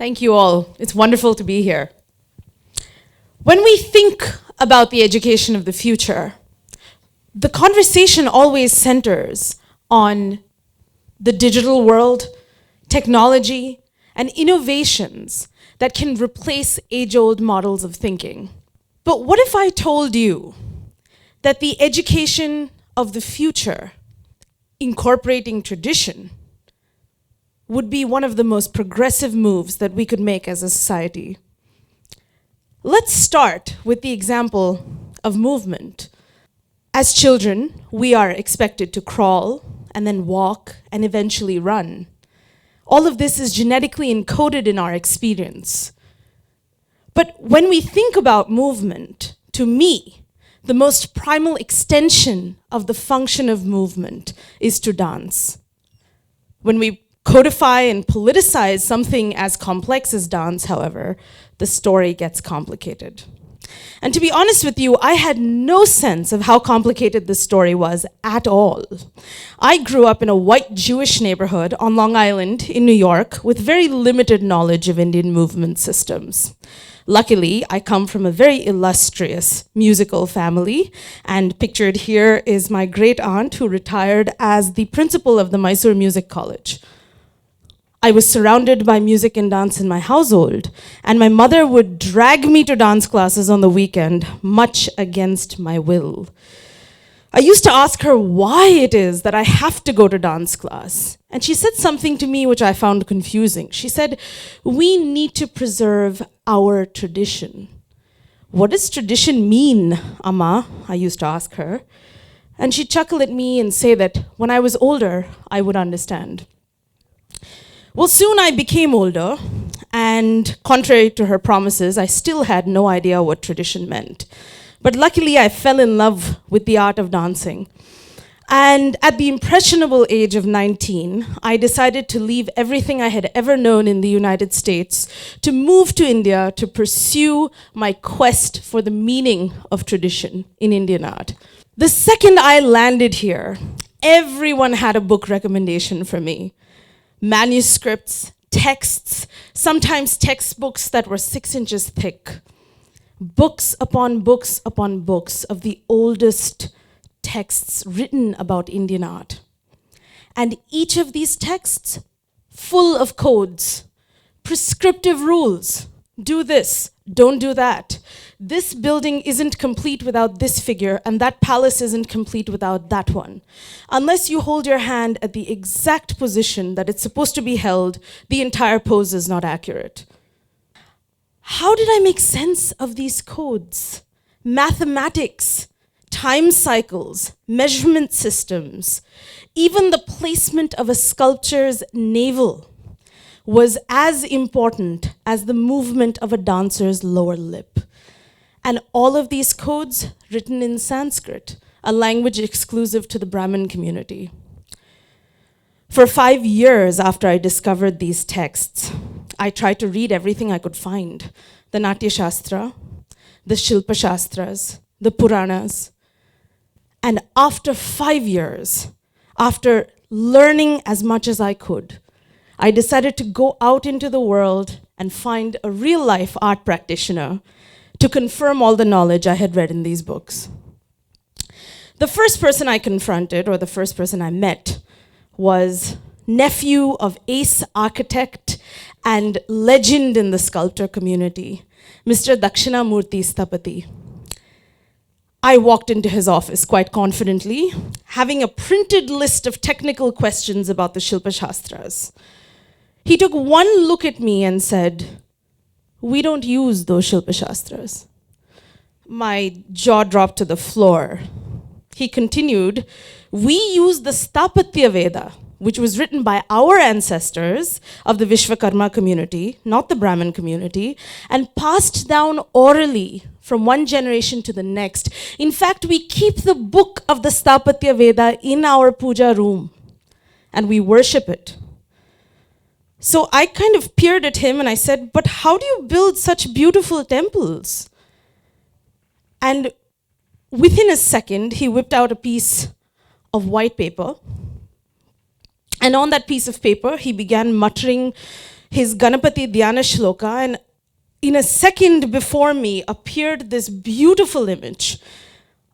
Thank you all. It's wonderful to be here. When we think about the education of the future, the conversation always centers on the digital world, technology, and innovations that can replace age-old models of thinking. But what if I told you that the education of the future, incorporating tradition, would be one of the most progressive moves that we could make as a society? Let's start with the example of movement. As children, we are expected to crawl and then walk and eventually run. All of this is genetically encoded in our experience. But when we think about movement, to me, the most primal extension of the function of movement is to dance. When we codify and politicize something as complex as dance, however, the story gets complicated. And to be honest with you, I had no sense of how complicated this story was at all. I grew up in a white Jewish neighborhood on Long Island in New York with very limited knowledge of Indian movement systems. Luckily, I come from a very illustrious musical family, and pictured here is my great aunt who retired as the principal of the Mysore Music College. I was surrounded by music and dance in my household, and my mother would drag me to dance classes on the weekend, much against my will. I used to ask her why it is that I have to go to dance class, and she said something to me which I found confusing. She said, "We need to preserve our tradition." "What does tradition mean, Amma?" I used to ask her. And she'd chuckle at me and say that when I was older, I would understand. Well, soon I became older, and contrary to her promises, I still had no idea what tradition meant. But luckily, I fell in love with the art of dancing. And at the impressionable age of 19, I decided to leave everything I had ever known in the United States to move to India to pursue my quest for the meaning of tradition in Indian art. The second I landed here, everyone had a book recommendation for me. Manuscripts, texts, sometimes textbooks that were 6 inches thick. Books upon books upon books of the oldest texts written about Indian art. And each of these texts full of codes, prescriptive rules. Do this, don't do that. This building isn't complete without this figure, and that palace isn't complete without that one. Unless you hold your hand at the exact position that it's supposed to be held, the entire pose is not accurate. How did I make sense of these codes? Mathematics, time cycles, measurement systems, even the placement of a sculpture's navel was as important as the movement of a dancer's lower lip. And all of these codes written in Sanskrit, a language exclusive to the Brahmin community. For 5 years after I discovered these texts, I tried to read everything I could find. The Natya Shastra, the Shilpa Shastras, the Puranas. And after 5 years, after learning as much as I could, I decided to go out into the world and find a real-life art practitioner to confirm all the knowledge I had read in these books. The first person I confronted, or the first person I met, was nephew of ace architect and legend in the sculptor community, Mr. Dakshinamurthy Sthapati. I walked into his office quite confidently, having a printed list of technical questions about the Shilpa Shastras. He took one look at me and said, "We don't use those Shilpa Shastras." My jaw dropped to the floor. He continued, "We use the Sthapatya Veda, which was written by our ancestors of the Vishwakarma community, not the Brahmin community, and passed down orally from one generation to the next. In fact, we keep the book of the Sthapatya Veda in our puja room, and we worship it." So I kind of peered at him and I said, "But how do you build such beautiful temples?" And within a second, he whipped out a piece of white paper. And on that piece of paper, he began muttering his Ganapati Dhyana Shloka, and in a second before me appeared this beautiful image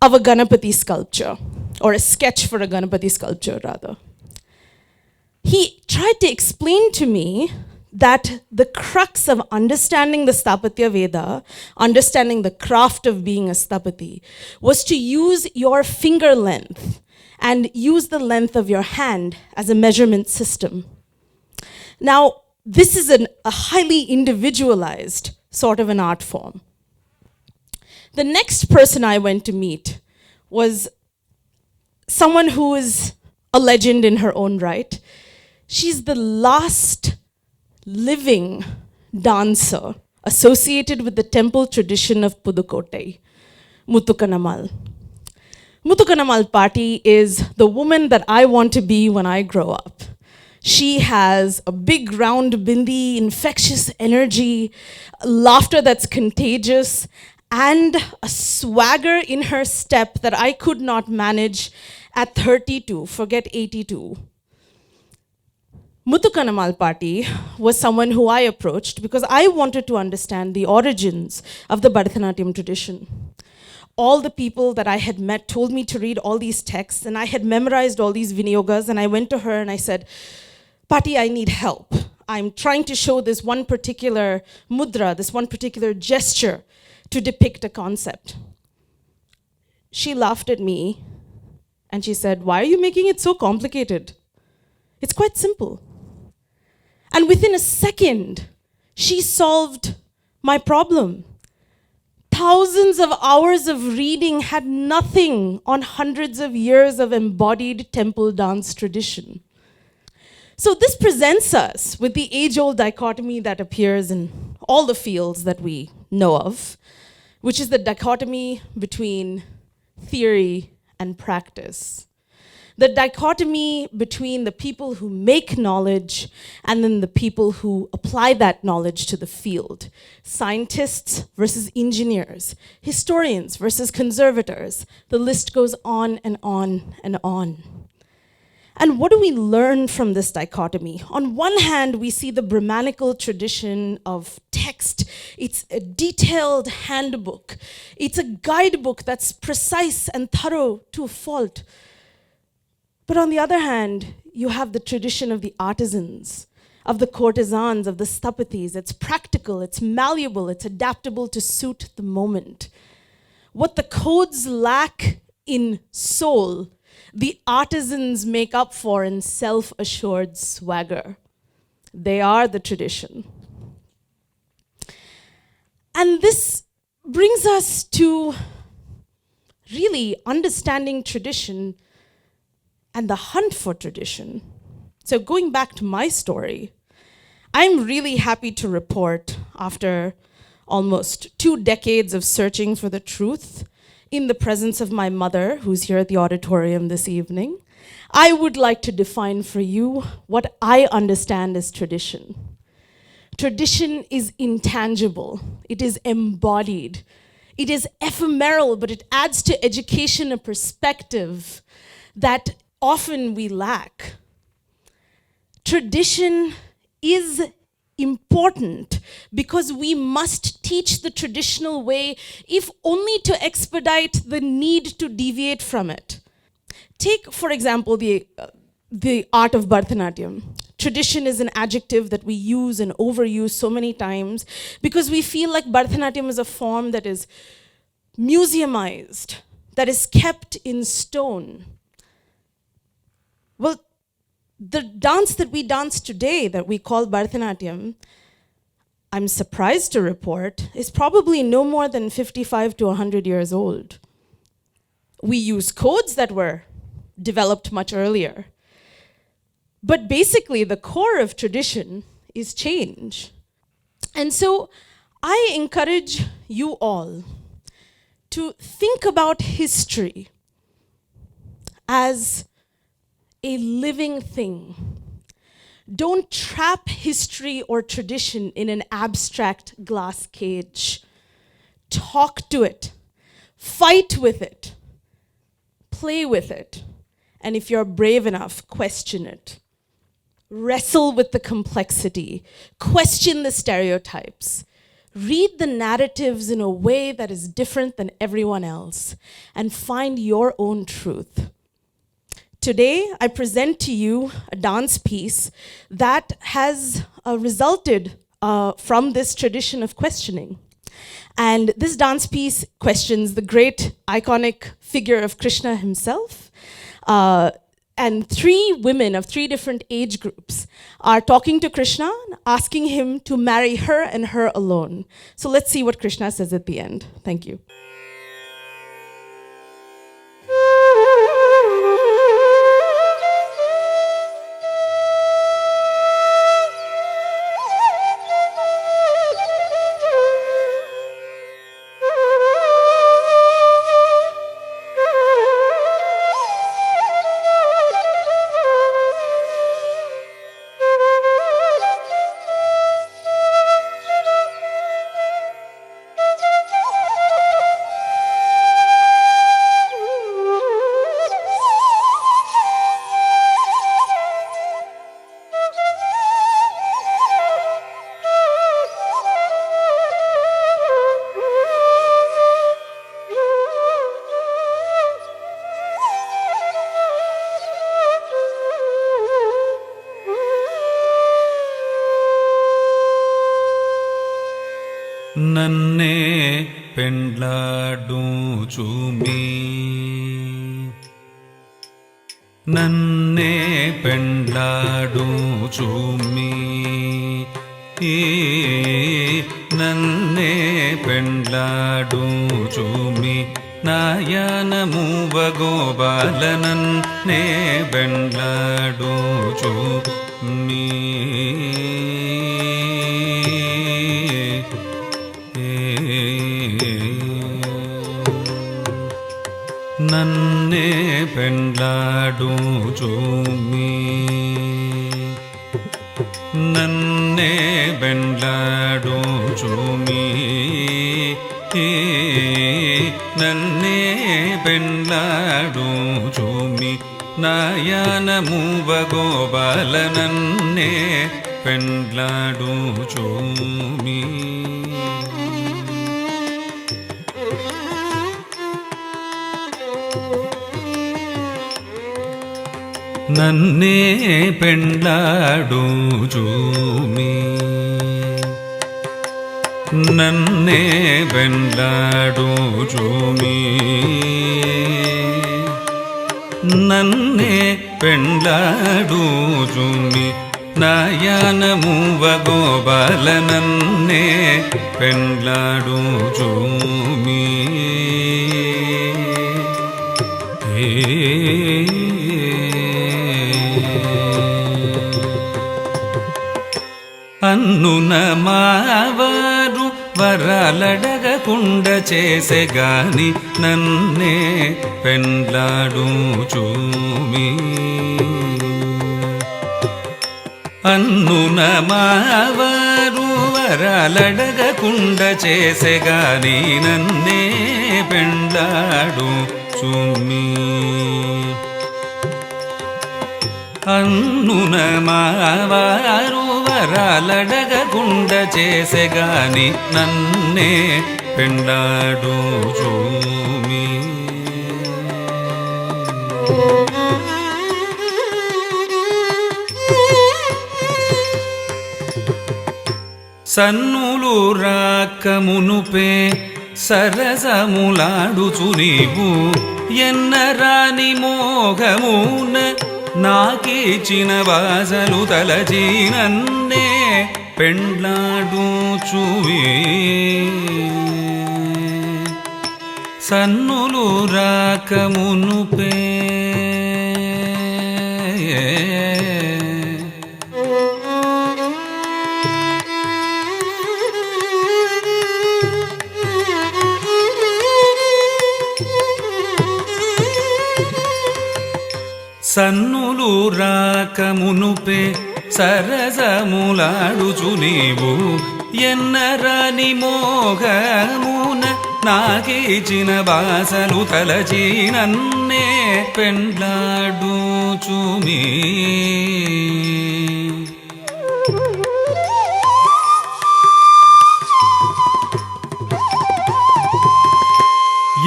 of a Ganapati sculpture, or a sketch for a Ganapati sculpture, rather. He tried to explain to me that the crux of understanding the Sthapatya Veda, understanding the craft of being a Sthapati, was to use your finger length and use the length of your hand as a measurement system. Now, this is a highly individualized sort of an art form. The next person I went to meet was someone who is a legend in her own right. She's the last living dancer associated with the temple tradition of Pudukkottai, Muthukanamal. Muthukanamal Patti is the woman that I want to be when I grow up. She has a big round bindi, infectious energy, laughter that's contagious, and a swagger in her step that I could not manage at 32, forget 82. Muthukanamal Patti was someone who I approached because I wanted to understand the origins of the Bharatanatyam tradition. All the people that I had met told me to read all these texts, and I had memorized all these Vinyogas, and I went to her and I said, Patti, I need help. I'm trying to show this one particular mudra, this one particular gesture to depict a concept. She laughed at me and she said, why are you making it so complicated? It's quite simple. And within a second, she solved my problem. Thousands of hours of reading had nothing on hundreds of years of embodied temple dance tradition. So this presents us with the age-old dichotomy that appears in all the fields that we know of, which is the dichotomy between theory and practice. The dichotomy between the people who make knowledge and then the people who apply that knowledge to the field. Scientists versus engineers, historians versus conservators. The list goes on and on and on. And what do we learn from this dichotomy? On one hand, we see the Brahmanical tradition of text. It's a detailed handbook. It's a guidebook that's precise and thorough to a fault. But on the other hand, you have the tradition of the artisans, of the courtesans, of the sthapatis. It's practical, it's malleable, it's adaptable to suit the moment. What the codes lack in soul, the artisans make up for in self-assured swagger. They are the tradition. And this brings us to really understanding tradition and the hunt for tradition. So going back to my story, I'm really happy to report, after almost 2 decades of searching for the truth, in the presence of my mother, who's here at the auditorium this evening, I would like to define for you what I understand as tradition. Tradition is intangible. It is embodied. It is ephemeral, but it adds to education a perspective that often we lack. Tradition is important because we must teach the traditional way, if only to expedite the need to deviate from it. Take, for example, the art of Bharatanatyam. Tradition is an adjective that we use and overuse so many times because we feel like Bharatanatyam is a form that is museumized, that is kept in stone. Well, the dance that we dance today, that we call Bharatanatyam, I'm surprised to report, is probably no more than 55 to 100 years old. We use codes that were developed much earlier. But basically, the core of tradition is change. And so I encourage you all to think about history as a living thing. Don't trap history or tradition in an abstract glass cage. Talk to it, fight with it, play with it, and if you're brave enough, question it. wrestle with the complexity, question the stereotypes, read the narratives in a way that is different than everyone else, and find your own truth. Today, I present to you a dance piece that has resulted from this tradition of questioning. And this dance piece questions the great iconic figure of Krishna himself. And three women of three different age groups are talking to Krishna, asking him to marry her and her alone. So let's see what Krishna says at the end. Thank you. నన్నే పెండ్లాడుచుమి నన్నే పెండ్లాడుచుమి నన్నే పెండ్లాడుచుమి నాయనమువగోబాల నన్నే పెండ్లాడుచుమి నన్నే పెండ్లాడుచుమి నన్నే పెండ్లాడుచుమి నన్నే పెండ్లాడుచుమి నాయనమువగోబాల నన్నే పెండ్లాడుచుమి నన్నే పెండ్లాడుచుమి నన్నే పెండ్లాడుచుమి నన్నే పెండ్లాడుచుమి నాయనమువగోబాల నన్నే పెండ్లాడుచుమి అన్నున మావారు వరాలడగకుండ చేసెగాని నన్నే పెండ్లాడుచుమి అన్నున మావారు వరాలడగకుండ చేసెగాని నన్నే పెండ్లాడుచుమి అన్నున మావారు వరాలడగకుండ చేసెగాని నన్నే పెండ్లాడుచుమి సన్నులు రాకమునుపే సరసములాడుచు నీవు ఎన్నరాని మోహమున నాకిచిన వాసలు తలచి నన్నే పెండ్లాడుచువి సన్నులు రాకమునుపే సన్నులు రాకమునుపే సరసములాడుచు నీవు ఎన్నరాని మోహమున నాకీచిన బాసలు తలచి నన్నే పెండ్లాడుచుమి.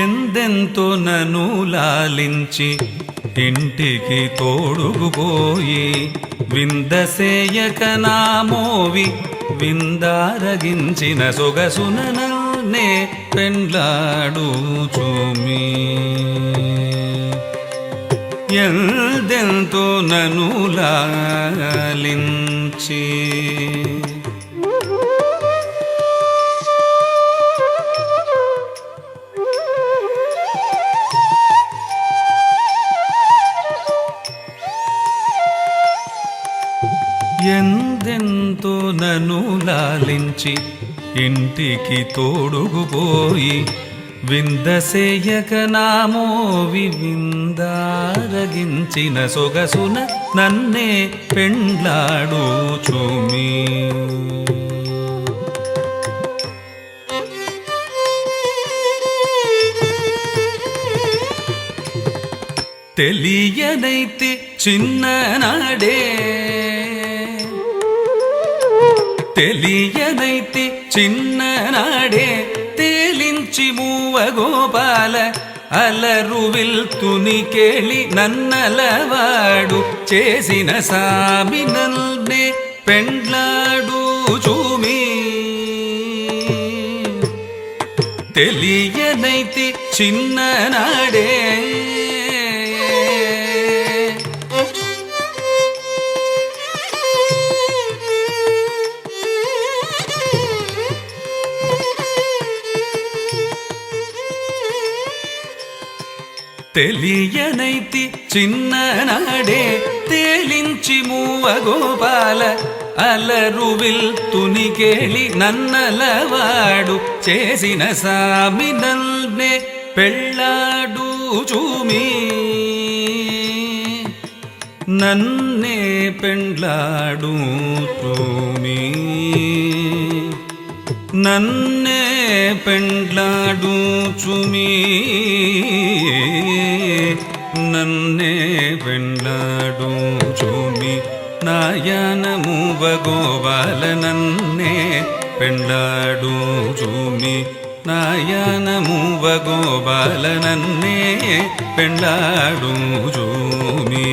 ఎందెంతో నన్ను లాలించి ఇంటికి తోడుకుపోయి విందసేయక నామోవి విందారగించిన సొగసున నన్నే పెండ్లాడుచుమి. ఎందెంతో నన్ను లాలించి ఎందెంతో నన్ను లాలించి ఇంటికి తోడుకుపోయి విందసేయక నామోవి విందారగించిన సొగసున నన్నే పెండ్లాడుచుమి. తెలియనైతే చిన్ననాడే తెలియనైతే చిన్ననాడే తేలించి మూవ గోపాల అలరువిల్తుని కేళి నన్నలవాడు చేసిన సామి నన్నే పెండ్లాడుచుమి. తెలియనైతే చిన్ననాడే తెలియనైతి చిన్ననాడే తేలించి మూవ గోపాల అలరువిల్తుని కేళి నన్నలవాడు చేసిన సామి నన్నే పెళ్ళాడుచుమి. నన్నే పెండ్లాడుచుమి. నన్నే పెండ్లాడుచుమి. నన్నే పెండ్లాడుచుమి. నాయనమువ గోపాల నన్నే పెండ్లాడుచుమి. నాయనమువ గోపాల నన్నే పెండ్లాడుచుమి.